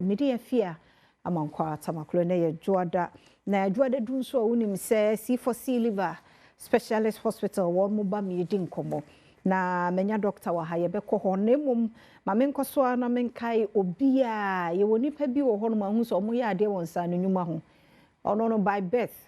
mede afia amankwa tamaklo na ye juada na juada du so wonim se C4C liver specialist hospital won mo ba me di nkomo na menya doctor wa ha ye be ko ho na mum ma me nkoso na me nkai obi a ye woni pa bi wo ho no ma hu so mo ya ade won sa no nyuma ho ono no by birth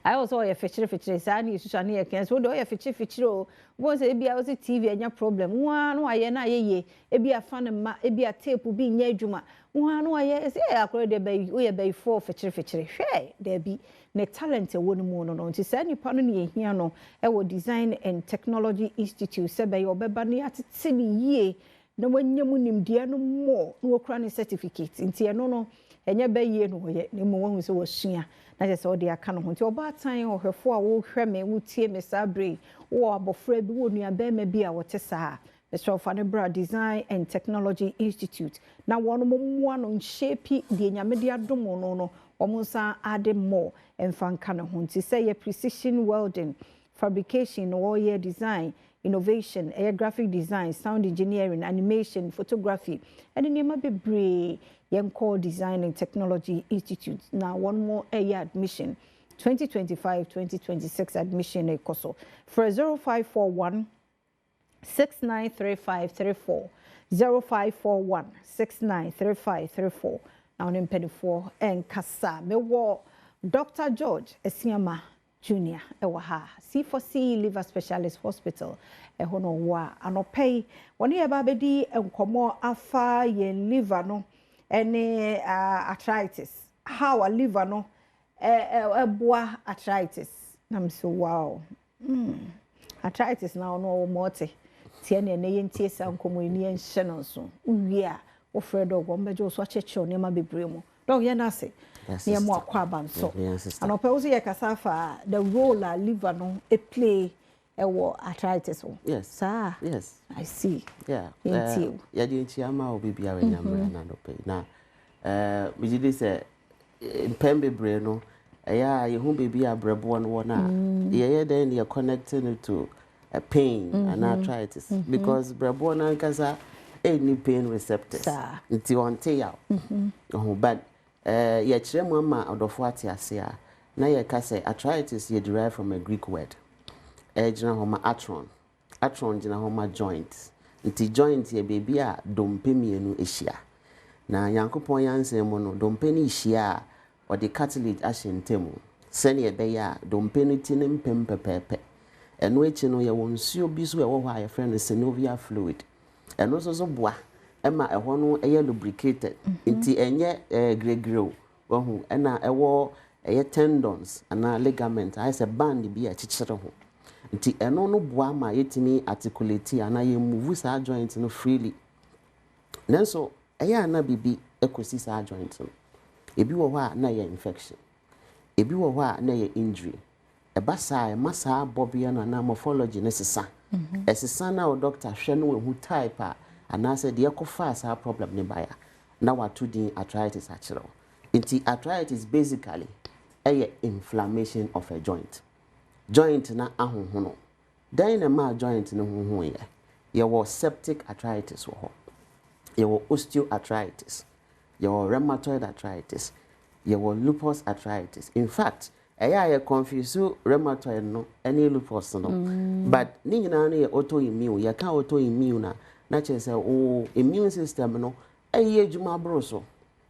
I also a feature sani susa na ye kan so do ye feature o wo se bia o se TV anya problem wa no aye na ye bia fa ne ma bia tape bi nya adwuma wa no aye se akoro de be o ye be for feature hwe de bi ne talent e wonu mu no nti sa nipa no ne hia no e wo Design and Technology Institute se be obeba ne atete ne yie na wanyam nimdia no mo no okra ne certificate nti e no enye be yie no ye ne mo wahu se wo sua na je se o de aka no ho nti oba tan ohwefo a wo hwe me wo tie me sabre wo abofra bi wo nua be ma bi a wo te sa Mr. Fanebra Design and Technology Institute na wono mo no shape de nyame de adomo no omunsa ade more emfanka ne ho nti say ye precision welding fabrication or ye design innovation air graphic design sound engineering animation photography and nema bebre yen call Design and Technology Institute now one more air admission 2025-2026 admission ekoso for 0541 693534 0541 693534 now in penifo en kasa me wo Dr. George Esiama Junior ewa C4C liver specialist hospital hono wa anopay woni e ba bedi enkomo afa ye liver no ene arthritis how a liver no boa arthritis nam so wow arthritis now no morte tie na ye ntie sa nkomo ni enhye no so uwie a wo fredo go mbejo so cheche ne ma bebre mu dog ye na se ne mo akwa ban so anopay wo ye kasafa the role a liver no e play ewo arthritis ho yes sir yes I see yeah ya di nchiama obi bia we nyamra na anopay na we did say pembebre no eya ye hu baby abrebo no wona ye then you connecting to a pain and arthritis because brebo na nkasa any pain receptors nti wonte ya but ye kire mu ama odofo ate a na ye ka say arthritis ye derive from a Greek word ejina homa atron jina homa joint nti joint ye baby a dompe mienu ehia na yankopon yanse mu no dompe ni ehia or the cartilage ashentemu sene ebe ya dompe no ti ne mpem pepepe eno echi no ye wonsuo bi so e wo hwa ye friend synovial fluid eno so boa ema eho no eye lubricated nti enye gregro wohu ena ewo eye tendons ana ligament I say band bi a chichire ho nti eno no boa ma yetimi articulate ana ye move sa joint no freely nenso eye ana bibi ekosi sa joint no ebi wo hwa na ye infection ebi wo hwa na ye injury eba sa masa bobia na morphology ne sesa esesa na o doctor hwe no hu type a ana se de ekofa sa problem ne baya na watu din arthritis achiro nti arthritis basically a inflammation of a joint na ahohono dan na ma joint ne hoho ye wo septic arthritis wo ho ye wo osteoarthritis your rheumatoid arthritis, your lupus arthritis. In fact, I confuse rheumatoid no any lupus no. But ni na na autoimmune, ya ka autoimmune na che say oh immune system no juma broso.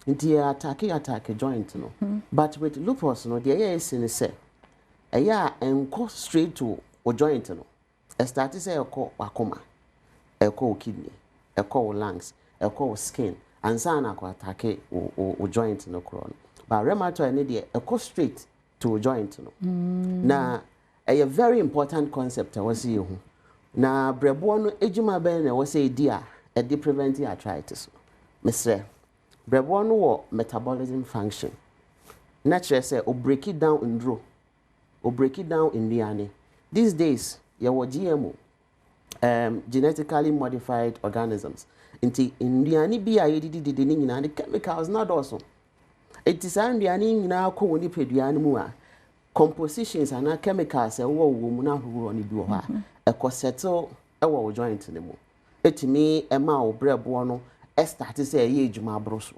Nti attack joint no. But with lupus no the is in say enko straight to o joint no. E start say ekọ akoma, ekọ kidney, ekọ lungs, ekọ skin. Ansana kwa attack o joint no kron but rheumatoid ne de e go straight to joint no na a very important concept I was you na brebo no ejuma ben na was say dia e de prevent arthritis mesre brebo no wo metabolism function naturally say o break it down in draw o break it down in diane these days ya wo GMO genetically modified organisms nti indiani bi aye didi ni nyina the chemicals not also it is indiani nyina ko woni peduane mu a compositions and chemicals e wo mu na horo ni bi wo ha e ko settle e wo joint ne mu etimi e ma wo brebo no start say ye adwuma abroso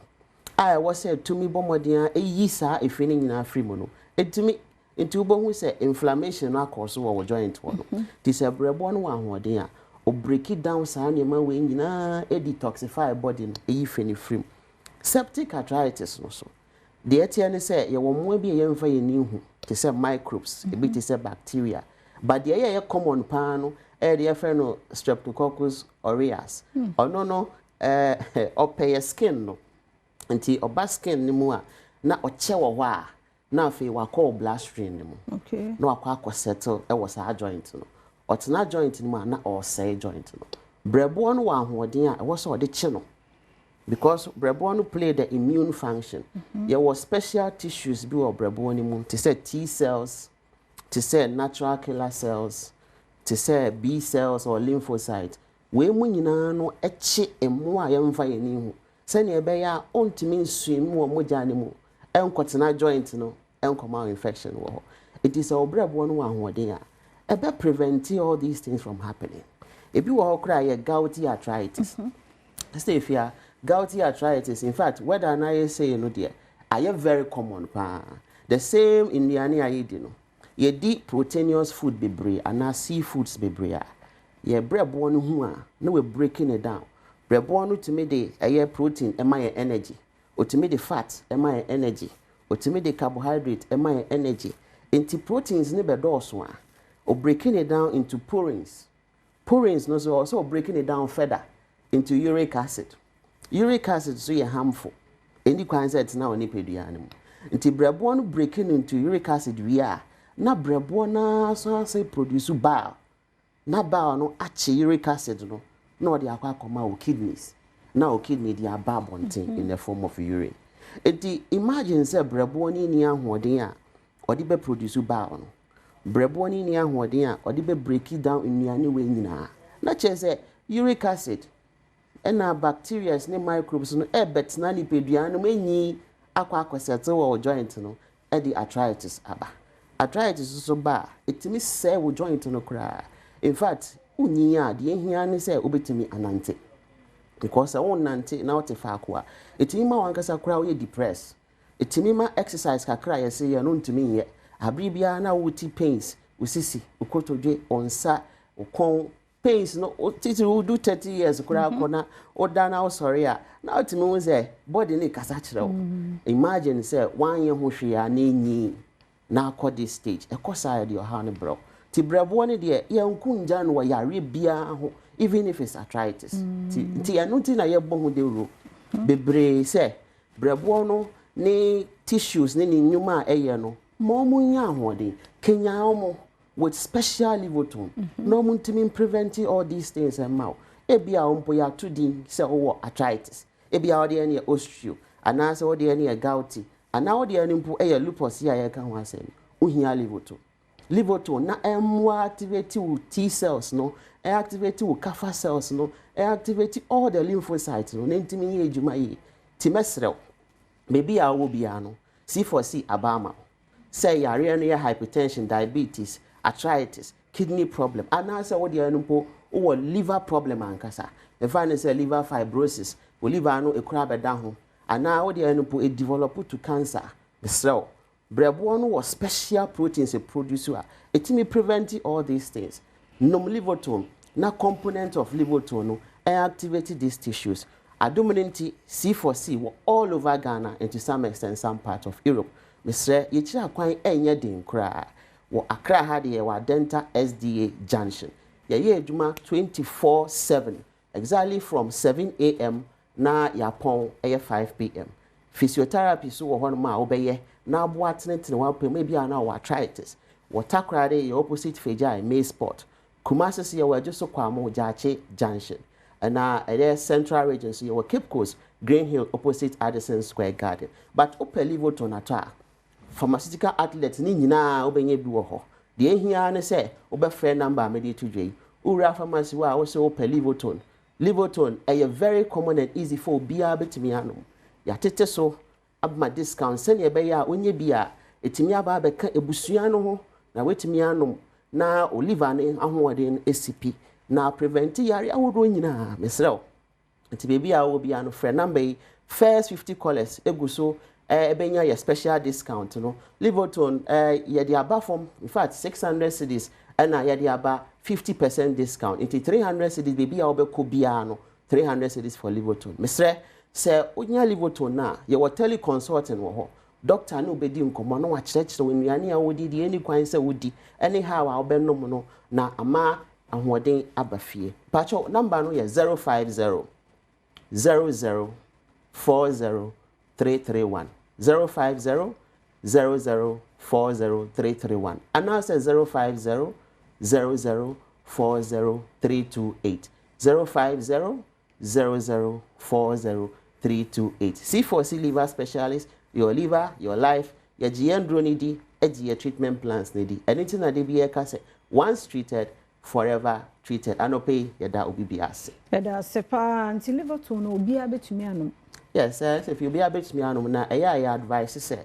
I was said to me bomodin eyi saa efi ni nyina free mu no etimi nti ubohu say inflammation akọso wo joint wo no ti say brebo no wa hoden a o break it down saa nyema we nyina e detoxify body no eyi feni free septic arthritis no so the etienne say ye wo mo bi ye mfa ye ni hu ti say microbes e bi ti say bacteria but the ye common pa no e de fe no streptococcus aureus ono no opeye skin no nti oba skin ni mu a na oche wo ho a na afi wa call bloodstream ni mu okay na akwa settle e wo sa joint no otena joint ni mu na o say joint no brebo no wa ahoden a wo so de chi no because brebo no play the immune function there was special tissues bi wo brebo ni mu to say T cells to say natural killer cells to say B cells or lymphocytes we mu nyina no echi emu a yemfa yeni hu se ne ebe ya ontimi nsuimu wo moja ne mu enkotena joint no enkoma infection wo it is our brebo no ahoden a ebe prevent all these things from happening ebi wo kra ye gouty arthritis say if you gouty arthritis in fact whether na you say no there are very common pa the same in the ani ayedi no ye di proteinous food bebre and seafoods bebre a ye brebo no hu a na we breaking it down brebo no to me de aye protein e my energy otimi de fat e my energy otimi de carbohydrate e my energy into proteins ne be dose a o breaking it down into purines no so also breaking it down further into uric acid so ye harmful any concept na oni pedua nem nti brebo no breaking into uric acid we are na brebo na so say produce bile na bile no ache uric acid no na odi akwa o kidneys na o kidney dia babontin in the form of urine enti imagine say brebo ni ahoden a odi be produce bile no brebo ni ahoden a odi be break it down nnuane we nyina na che say uric acid ena bacteria ne microbes no betna ni pedua no manyi akwa settle wo joint no e di arthritis aba arthritis so ba etimi say wo joint no kra in fact unyi a de ehia ne say obetimi anante because won nante na what fa akwa etimi ma wankasa kra wo depressed etimi ma exercise kakra ye say ye no ntimi ye abribia na wuti pains usisi ukotodwe onsa ukon pains no titi we do 30 years kura kona oda na sorry a na otimi wo say body ni kasa kire wo imagine say wan ye ho hwe a na enyi na akọ this stage ekosa de oha ne bro ti brebo ne de ye nkunja no yare bia ho even if it's arthritis ti ya no ti na ye bo ho de ro bebre say brebo no ne tissues ne nyuma eye no mo nya ho de kenya omo with special livoton no muntimi preventing all these things and mau ebia ompo ya tudin say wo arthritis ebia o de ne osteo ana say o de ne gouty ana o de ne mpo lupus ya ka ho asem ohia livoton na activate T cells no activate kaffa cells no activate all the lymphocytes no ntimi ye adwuma yi timesrew maybe a wo bia no C4C abama say yare no hypertension diabetes arthritis kidney problem ana say wo de mpo o liver problem ankasa e fa ne say liver fibrosis o liver no ekura beda ho ana wo de mpo e develop to cancer the cell brebo no was special proteins producer etimi prevent all these things livoton na component of livoton no activate these tissues adominant C4C were all over Ghana and to some extent some part of Europe Mr. Yichira kwan enye din kra wo Accra ha de wa Denta SDA junction ye adwuma 24/7 exactly from 7 a.m. na yapon 5 p.m. physiotherapy so wo hono ma obeye na abo atenetene wa pem e bia na wa arthritis water crowd ye opposite Fejai May Sport Kumasi se ye wa just so kwamo Jache junction na central region so ye wa Cape Coast Green Hill opposite Addison Square Garden but opelivoton ata pharmaceutical outlets ni nyina obenye bi wo ho de ehia ne se obefre number me de tudwe ura pharmacy wa wo se livoton a very common and easy for bia betimi anom ya tete so abma discount se ne be ya onye bia etimi aba beka ebusua no ho na wetimi anom na oliver ne ahoɔden SCP na prevent yare awodo nyina mesrew nti baby a wo bia no frɛ number first 50 callers egu so ebenya your special discount no Liverton ye dey aba from in fact 600 cedis and ye dey aba 50% discount into 300 cedis baby a obeko bia no 300 cedis for Liverton mesre se onya Liverton na ye wo teleconsulting wo ho doctor no bedi nkomo no wa kyerɛkyerɛ wnuane a wodi di any kwan se wodi anyhow a obenom no na ama ahoden aba fie pacho number no ye 050 0040 331 050 0040 and now say 050 0040 328 050 0040 328 C4C liver specialist your liver your life your GN dronidi your treatment plans nidi anything that they be say once treated forever treated anope yada obi biase yada sepa until liver to no obi abetumi anom. Yes, if you be a bit me na I advise say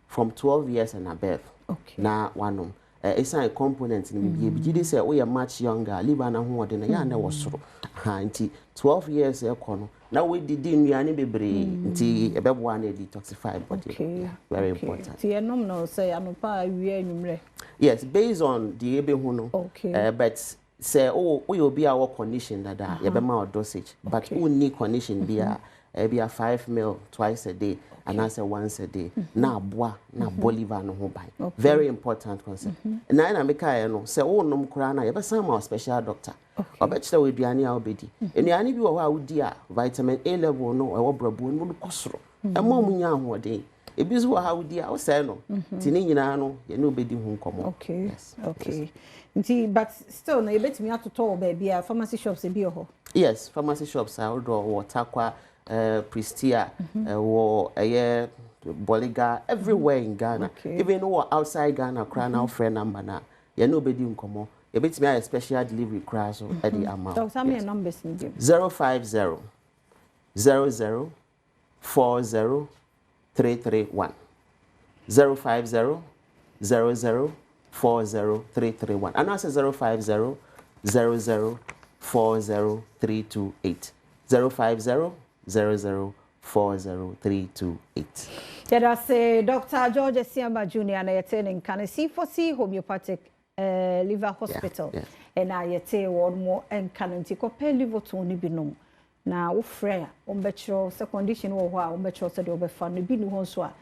from 12 years and above. Okay. Na one it's a component in be be say we are much younger liver na ho de na ya na wosoro. Ha nti 12 years e kono na we didi nnuane bebre nti e bebo na detoxify body. Okay. Yeah, very important. Ti enom no say anopa awie anwumre. Yes, based on the ebe hu no. Okay. But say oh we will be our condition that you be my dosage but who need condition be a 5 ml twice a day and answer once a day na boa na bolivar no ho ban very important concept na na make I no say wo nom kura na ye be sama special doctor obekire we duane a obedi enuane bi wo ho a wodi a vitamin A level no e wo brabo no kosoro e mo munya ahoden ebi zo ha wodi a wo say no ti ni nyina no ye no obedi hu nkomo. Okay. Yes. Okay. Nti but still na ye betimi atoto baby a pharmacy shops e bi ho. Yes, pharmacy shops are water kwa Pristia, or Boliga, everywhere in Ghana. Okay. Even though outside Ghana, crown our friend number now. You nobody in common. You bet me a special delivery crash at the amount. So tell me a number, 050 0040 331 050 0040 331 and I say 050 0040 328 050 0040 Yada say Dr. George Siamba Jr. na yete ne nka C4C homeopathic liver hospital and I yete one more nka nti kope liver to ni binom na wo frɛ a ombetro se condition wo ho a ombetro se de obefa no bi ni ho so a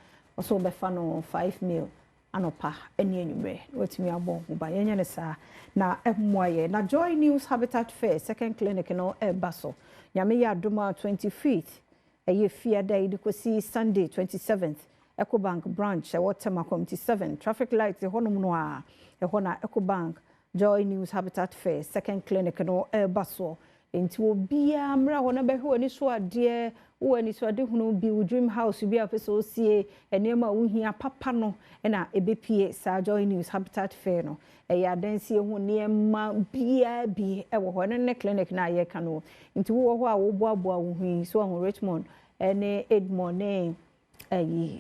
so obefa no 5 mil anopa eni enwumre wetumi abɔ ho ba yenye ne saa na emmoaye na Joy News Habitat Fair second clinic no baso nyame ya Adom 25th eye fiada idikosi Sunday 27th Ecobank branch Waterma Community 7 traffic lights honum no a ehona Ecobank Joy News Habitat Fair second clinic no baso enti obia mra hona behwe ani so ade wo ani so ade hunu bi wo dream house bi afese osie enema wo hia papa no na ebepie sa Joy News Habitat Fair no eya dansie hu niema bia bi ewo ho ne clinic na ye ka no nti wo ho a wo boaboa wo hu so ho Richmond ene Edmond ne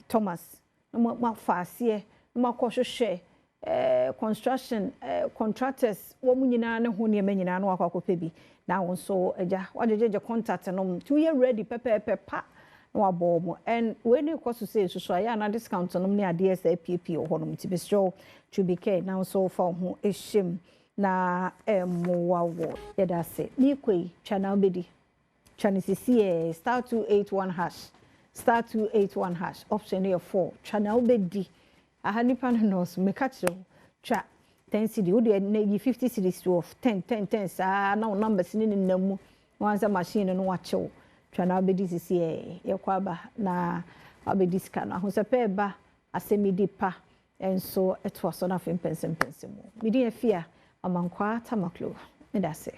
Thomas ma faase ma kwohwehwe construction contractors wo munyina ne ho niema nyina no akwakope bi na won so eja wajeje contact no to ye ready pepe pa no abomo and when you cost to say so ya na discount no ne ade SAPP ho no mtibestro to be care now so for ho ehim na wawo ye da say ni kwei channel bedi channel cc star 281 hash star 281 hash option here 4 channel bedi aha nipa no so me catch twa 10 cedi wo de na 50 cedis to 10 saa na numbers ni namu wanza machine no wachew twa na obedi sisi ye kwaba na obedi scan aho se pe ba asemidi pa enso etwa so na fem pensem mu midi afia amankwa tamaklo me da se